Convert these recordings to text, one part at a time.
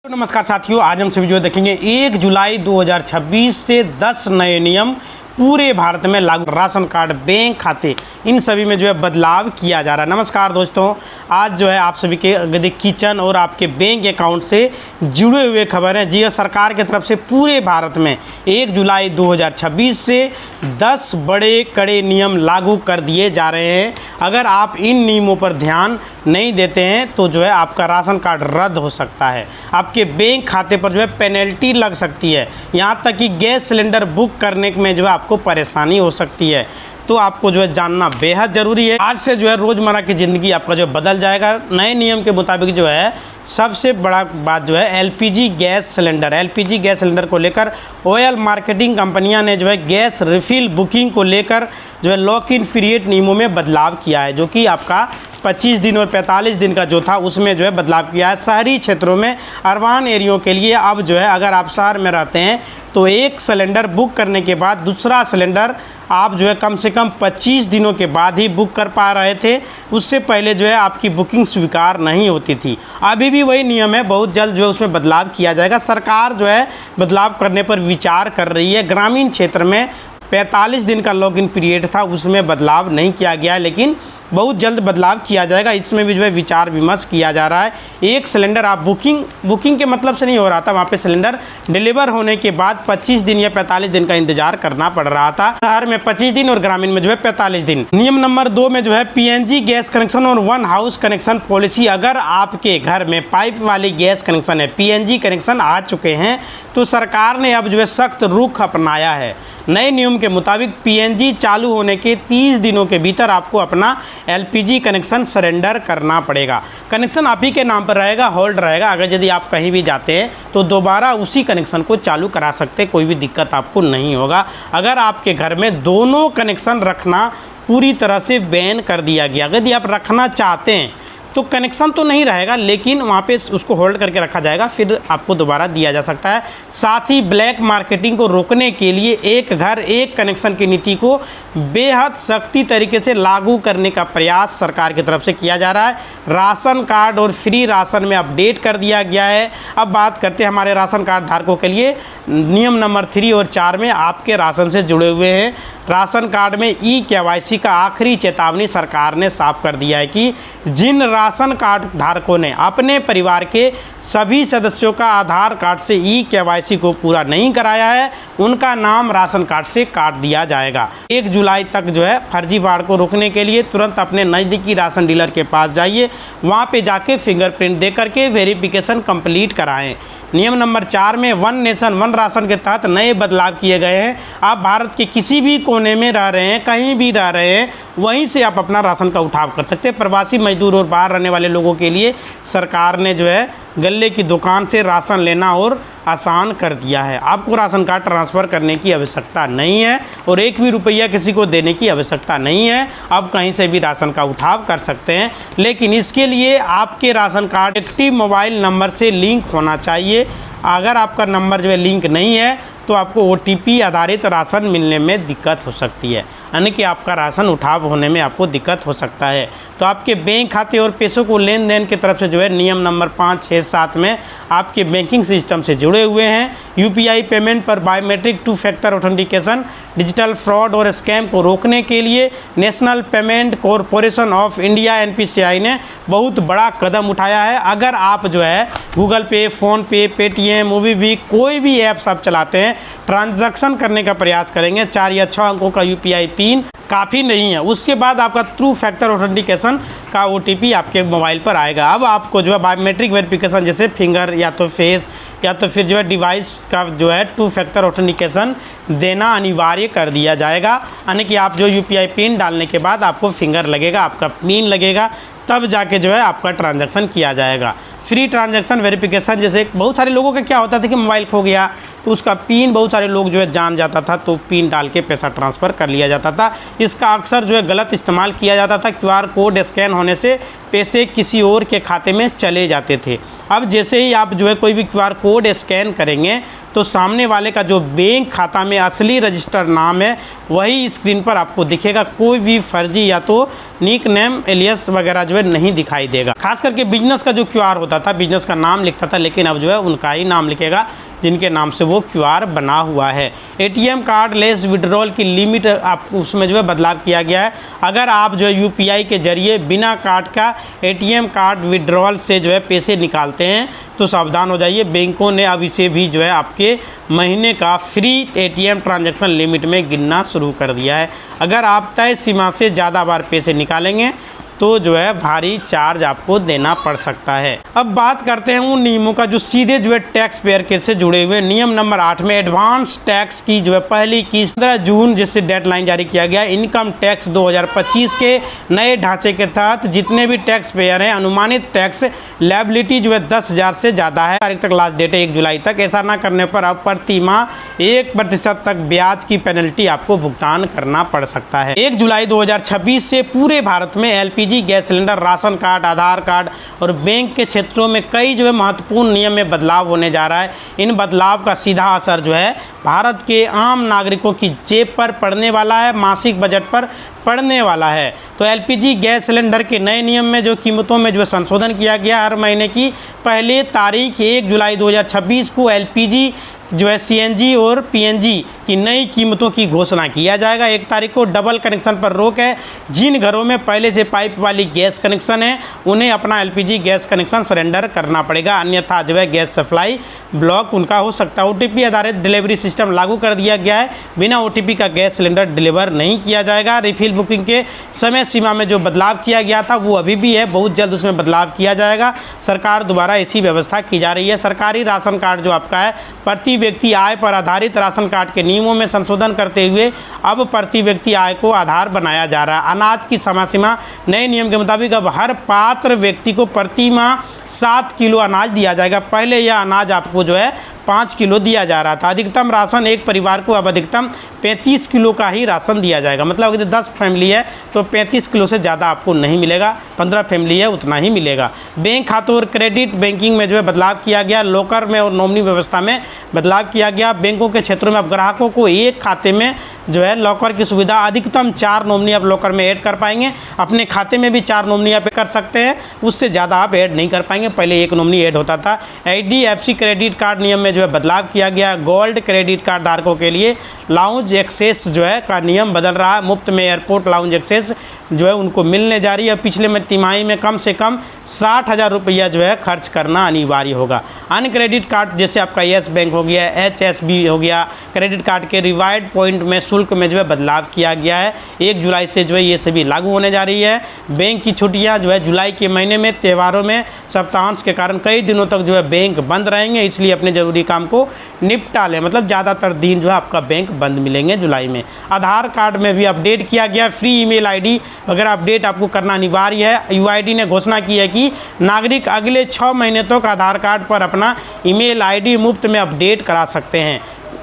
तो नमस्कार साथियों, आज हम सभी जो देखेंगे 1 जुलाई 2026 से 10 नए नियम पूरे भारत में लागू। राशन कार्ड, बैंक खाते, इन सभी में जो है बदलाव किया जा रहा है। नमस्कार दोस्तों, आज जो है आप सभी के यदि किचन और आपके बैंक अकाउंट से जुड़े हुए खबर है। जी सरकार की तरफ से पूरे भारत में 1 जुलाई 2026 से 10 बड़े कड़े नियम लागू कर दिए जा रहे हैं। अगर आप इन नियमों पर ध्यान नहीं देते हैं तो जो है आपका राशन कार्ड रद्द हो सकता है, आपके बैंक खाते पर जो है पेनल्टी लग सकती है, यहाँ तक कि गैस सिलेंडर बुक करने में जो है आपको परेशानी हो सकती है। तो आपको जो है जानना बेहद ज़रूरी है। आज से जो है रोज़मर्रा की ज़िंदगी आपका जो बदल जाएगा। नए नियम के मुताबिक जो है सबसे बड़ा बात जो है एलपीजी गैस सिलेंडर को लेकर ऑयल मार्केटिंग कंपनियां ने जो है गैस रिफिल बुकिंग को लेकर जो है लॉक इन पीरियड नियमों में बदलाव किया है, जो कि आपका 25 दिन और 45 दिन का जो था उसमें जो है बदलाव किया है। शहरी क्षेत्रों में, अर्बन एरियो के लिए अब जो है अगर आप शहर में रहते हैं तो एक सिलेंडर बुक करने के बाद दूसरा सिलेंडर आप जो है कम से कम 25 दिनों के बाद ही बुक कर पा रहे थे। उससे पहले जो है आपकी बुकिंग स्वीकार नहीं होती थी। अभी भी वही नियम है, बहुत जल्द जो है उसमें बदलाव किया जाएगा। सरकार जो है बदलाव करने पर विचार कर रही है। ग्रामीण क्षेत्र में 45 दिन का लॉगिन पीरियड था, उसमें बदलाव नहीं किया गया है, लेकिन बहुत जल्द बदलाव किया जाएगा। इसमें भी जो है विचार विमर्श किया जा रहा है। एक सिलेंडर आप बुकिंग के मतलब से नहीं हो रहा था, वहाँ पे सिलेंडर डिलीवर होने के बाद 25 दिन या 45 दिन का इंतजार करना पड़ रहा था। शहर में 25 दिन और ग्रामीण में जो है 45 दिन। नियम नंबर 2 में जो है पीएनजी गैस कनेक्शन और वन हाउस कनेक्शन पॉलिसी। अगर आपके घर में पाइप वाली गैस कनेक्शन है, पीएनजी कनेक्शन आ चुके हैं, तो सरकार ने अब जो है सख्त रुख अपनाया है। नए नियम के मुताबिक पीएनजी चालू होने के 30 दिनों के भीतर आपको अपना एलपीजी कनेक्शन सरेंडर करना पड़ेगा। कनेक्शन आप ही के नाम पर रहेगा, होल्ड रहेगा। अगर यदि आप कहीं भी जाते हैं तो दोबारा उसी कनेक्शन को चालू करा सकते, कोई भी दिक्कत आपको नहीं होगा। अगर आपके घर में दोनों कनेक्शन रखना पूरी तरह से बैन कर दिया गया, यदि आप रखना चाहते हैं तो कनेक्शन तो नहीं रहेगा, लेकिन वहाँ पे उसको होल्ड करके रखा जाएगा, फिर आपको दोबारा दिया जा सकता है। साथ ही ब्लैक मार्केटिंग को रोकने के लिए एक घर एक कनेक्शन की नीति को बेहद सख्ती तरीके से लागू करने का प्रयास सरकार की तरफ से किया जा रहा है। राशन कार्ड और फ्री राशन में अपडेट कर दिया गया है। अब बात करते हैं हमारे राशन कार्ड धारकों के लिए। नियम नंबर 3 और 4 में आपके राशन से जुड़े हुए हैं। राशन कार्ड में ई-केवाईसी का आखिरी चेतावनी सरकार ने साफ कर दिया है कि जिन राशन कार्ड धारकों ने अपने परिवार के सभी सदस्यों का आधार कार्ड से ई-केवाईसी को पूरा नहीं कराया है, उनका नाम राशन कार्ड से काट दिया जाएगा। 1 जुलाई तक जो है फर्जीवाड़ को रोकने के लिए तुरंत अपने नज़दीकी राशन डीलर के पास जाइए, वहाँ पे जाके फिंगरप्रिंट दे करके वेरिफिकेशन कंप्लीट कराएं। नियम नंबर 4 में वन नेशन वन राशन के तहत नए बदलाव किए गए हैं। आप भारत के किसी भी कोने में रह रहे हैं, कहीं भी रह रहे हैं, वहीं से आप अपना राशन का उठाव कर सकते हैं। प्रवासी मजदूर और बाहर रहने वाले लोगों के लिए सरकार ने जो है गल्ले की दुकान से राशन लेना और आसान कर दिया है। आपको राशन कार्ड ट्रांसफ़र करने की आवश्यकता नहीं है और एक भी रुपया किसी को देने की आवश्यकता नहीं है। आप कहीं से भी राशन का उठाव कर सकते हैं, लेकिन इसके लिए आपके ration card active mobile number से लिंक होना चाहिए। अगर आपका नंबर जो है लिंक नहीं है तो आपको OTP आधारित राशन मिलने में दिक्कत हो सकती है, यानी कि आपका राशन उठाव होने में आपको दिक्कत हो सकता है। तो आपके बैंक खाते और पैसों को लेन देन की तरफ से जो है नियम नंबर 5, 6, 7 में आपके बैंकिंग सिस्टम से जुड़े हुए हैं। UPI पेमेंट पर biometric 2 factor authentication, digital fraud और स्कैम को रोकने के लिए national payment corporation of India NPCI ने बहुत बड़ा कदम उठाया है। अगर आप जो है गूगल पे, फ़ोनपे, पेटीएम, मोबीक्विक कोई भी ऐप्स आप चलाते हैं, ट्रांजैक्शन करने का प्रयास करेंगे, 4 या 6 अंकों का UPI पिन काफ़ी नहीं है। उसके बाद आपका 2 फैक्टर ऑथेंटिकेशन का OTP आपके मोबाइल पर आएगा। अब आपको जो है बायोमेट्रिक वेरिफिकेशन जैसे फिंगर या तो फेस या तो फिर जो है डिवाइस का जो है 2 फैक्टर ऑथेंटिकेशन देना अनिवार्य कर दिया जाएगा, यानी कि आप जो UPI पिन डालने के बाद आपको फिंगर लगेगा, आपका पिन लगेगा, तब जाके जो है आपका ट्रांजैक्शन किया जाएगा। फ्री ट्रांजैक्शन वेरिफिकेशन, जैसे बहुत सारे लोगों का क्या होता था कि मोबाइल खो गया तो उसका पिन बहुत सारे लोग जो है जान जाता था, तो पिन डाल के पैसा ट्रांसफ़र कर लिया जाता था। इसका अक्सर जो है गलत इस्तेमाल किया जाता था। QR कोड स्कैन होने से पैसे किसी और के खाते में चले जाते थे। अब जैसे ही आप जो है कोई भी QR कोड स्कैन करेंगे तो सामने वाले का जो बैंक खाता में असली रजिस्टर्ड नाम है वही स्क्रीन पर आपको दिखेगा। कोई भी फर्जी या तो निक नेम एलियस वगैरह जो है नहीं दिखाई देगा। खास करके बिजनेस का जो QR होता था, बिजनेस का नाम लिखता था, लेकिन अब जो है उनका ही नाम लिखेगा जिनके नाम से वो QR बना हुआ है। ATM कार्ड लेस विड्रॉल की लिमिट आप उसमें जो है बदलाव किया गया है। अगर आप जो है UPI के जरिए बिना कार्ड का ATM कार्ड विड्रॉल से जो है पैसे निकालते हैं तो सावधान हो जाइए। बैंकों ने अब इसे भी जो है आपके महीने का फ्री ATM ट्रांजैक्शन लिमिट में गिनना शुरू कर दिया है। अगर आप तय सीमा से ज़्यादा बार पैसे निकालेंगे तो जो है भारी चार्ज आपको देना पड़ सकता है। अब बात करते हैं उन नियमों का जो सीधे जो है टैक्स पेयर के से जुड़े हुए। नियम नंबर 8 में एडवांस टैक्स की जो है पहली किस्त 15 जून जैसे डेडलाइन जारी किया गया। इनकम टैक्स 2025 के नए ढांचे के तहत जितने भी टैक्स पेयर हैं अनुमानित टैक्स लायबिलिटी जो है 10,000 से ज़्यादा है। तारीख तक लास्ट डेट है 1 जुलाई तक। ऐसा ना करने पर अब प्रति माह 1% तक ब्याज की पेनल्टी आपको भुगतान करना पड़ सकता है। 1 जुलाई 2026 से पूरे भारत में LPG gas cylinder, ration card, Aadhaar card और बैंक के क्षेत्रों में कई जो है महत्वपूर्ण नियम में बदलाव होने जा रहा है। इन बदलाव का सीधा असर जो है भारत के आम नागरिकों की जेब पर पड़ने वाला है, मासिक बजट पर पड़ने वाला है। तो LPG गैस सिलेंडर के नए नियम में जो कीमतों में जो है संशोधन किया गया। हर महीने की पहली तारीख 1 जुलाई 2026 को LPG जो है CNG और PNG की नई कीमतों की घोषणा किया जाएगा। 1 तारीख को डबल कनेक्शन पर रोक है। जिन घरों में पहले से पाइप वाली गैस कनेक्शन है उन्हें अपना LPG गैस कनेक्शन सरेंडर करना पड़ेगा, अन्यथा जो है गैस सप्लाई ब्लॉक उनका हो सकता है। OTP आधारित डिलीवरी सिस्टम लागू कर दिया गया है। बिना OTP का गैस सिलेंडर डिलीवर नहीं किया जाएगा। रिफिल बुकिंग के समय सीमा में जो बदलाव किया गया था वो अभी भी है, बहुत जल्द उसमें बदलाव किया जाएगा। सरकार द्वारा ऐसी व्यवस्था की जा रही है। सरकारी राशन कार्ड जो आपका है प्रति व्यक्ति आय पर आधारित राशन कार्ड के नियमों में संशोधन करते हुए अब प्रति व्यक्ति आय को आधार बनाया जा रहा है। अनाज की समय सीमा नए नियम के मुताबिक अब हर पात्र व्यक्ति को प्रति माह 7 किलो अनाज दिया जाएगा। पहले यह अनाज आपको जो है 5 किलो दिया जा रहा था। अधिकतम राशन एक परिवार को अब अधिकतम 35 किलो का ही राशन दिया जाएगा। मतलब अगर 10 फैमिली है तो 35 किलो से ज़्यादा आपको नहीं मिलेगा, 15 फैमिली है उतना ही मिलेगा। बैंक खातों और क्रेडिट बैंकिंग में जो है बदलाव किया गया। लॉकर में और नॉमिनी व्यवस्था में बदलाव किया गया। बैंकों के क्षेत्रों में अब ग्राहकों को एक खाते में जो है लॉकर की सुविधा, अधिकतम 4 नॉमिनी आप लॉकर में ऐड कर पाएंगे। अपने खाते में भी 4 नॉमिनी आप कर सकते हैं, उससे ज़्यादा आप ऐड नहीं कर पाएंगे। पहले 1 नॉमिनी ऐड होता था। HDFC क्रेडिट कार्ड नियम में जो है बदलाव किया गया। गोल्ड क्रेडिट कार्ड धारकों के लिए लाउंज एक्सेस जो है का नियम बदल रहा है। मुफ्त में एयरपोर्ट लाउंज एक्सेस जो है उनको मिलने जा रही है। पिछले में तिमाही में कम से कम 60,000 रुपया जो है खर्च करना अनिवार्य होगा। अन्य क्रेडिट कार्ड जैसे आपका येस बैंक हो गया, HSB हो गया, क्रेडिट कार्ड के रिवार्ड पॉइंट में शुल्क में जो है बदलाव किया गया है। 1 जुलाई से जो है ये सभी लागू होने जा रही है। बैंक की छुट्टियाँ जो है जुलाई के महीने में त्योहारों में सप्ताहांश के कारण कई दिनों तक जो है बैंक बंद रहेंगे, इसलिए अपने ज़रूरी काम को निपटा लें। मतलब ज़्यादातर दिन जो है आपका बैंक बंद मिलेंगे जुलाई में। आधार कार्ड में भी अपडेट किया गया। फ्री ईमेल ID वगैरह अपडेट आपको करना अनिवार्य है। UID ने घोषणा की है कि नागरिक अगले 6 महीने तक आधार कार्ड पर अपना ईमेल ID मुफ्त में अपडेट करा सकते हैं।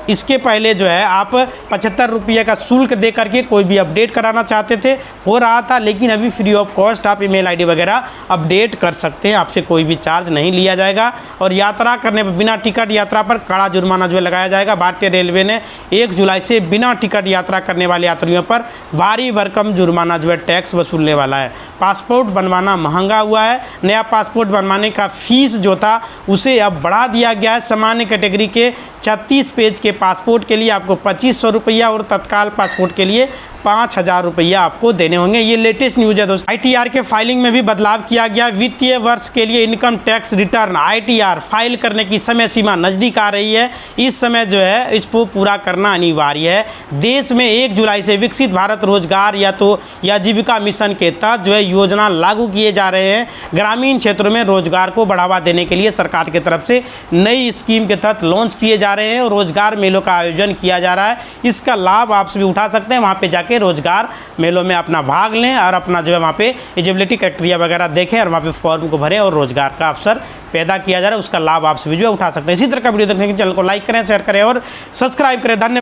इसके पहले जो है आप 75 रुपये का शुल्क दे करके कोई भी अपडेट कराना चाहते थे, हो रहा था, लेकिन अभी फ्री ऑफ कॉस्ट आप ईमेल ID वगैरह अपडेट कर सकते हैं। आपसे कोई भी चार्ज नहीं लिया जाएगा। और यात्रा करने पर बिना टिकट यात्रा पर कड़ा जुर्माना जो है लगाया जाएगा। भारतीय रेलवे ने 1 जुलाई से बिना टिकट यात्रा करने वाले यात्रियों पर भारी भरकम जुर्माना जो है टैक्स वसूलने वाला है। पासपोर्ट बनवाना महंगा हुआ है। नया पासपोर्ट बनवाने का फीस जो था उसे अब बढ़ा दिया गया है। सामान्य कैटेगरी के 36 पेज के पासपोर्ट के लिए आपको 2500 रुपया और तत्काल पासपोर्ट के लिए 5,000 रुपया आपको देने होंगे। ये लेटेस्ट न्यूज़ है दोस्तों। ITR के फाइलिंग में भी बदलाव किया गया। वित्तीय वर्ष के लिए income tax return ITR file करने की समय सीमा नज़दीक आ रही है। इस समय जो है इसको पूरा करना अनिवार्य है। देश में 1 जुलाई से विकसित भारत रोजगार या जीविका मिशन के तहत जो है योजना लागू किए जा रहे हैं। ग्रामीण क्षेत्रों में रोजगार को बढ़ावा देने के लिए सरकार की तरफ से नई स्कीम के तहत लॉन्च किए जा रहे हैं और रोजगार मेलों का आयोजन किया जा रहा है। इसका लाभ आप सभी उठा सकते हैं। वहाँ पे जाकर जाके रोजगार मेलों में अपना भाग लें और अपना जो है वहाँ पे एलिजिबिलिटी क्राइटेरिया वगैरह देखें और वहाँ पे फॉर्म को भरें और रोजगार का अवसर पैदा किया जा रहा है, उसका लाभ आप सभी जो उठा सकते हैं। इसी तरह का वीडियो देखने के चैनल को लाइक करें, शेयर करें और सब्सक्राइब करें। धन्यवाद।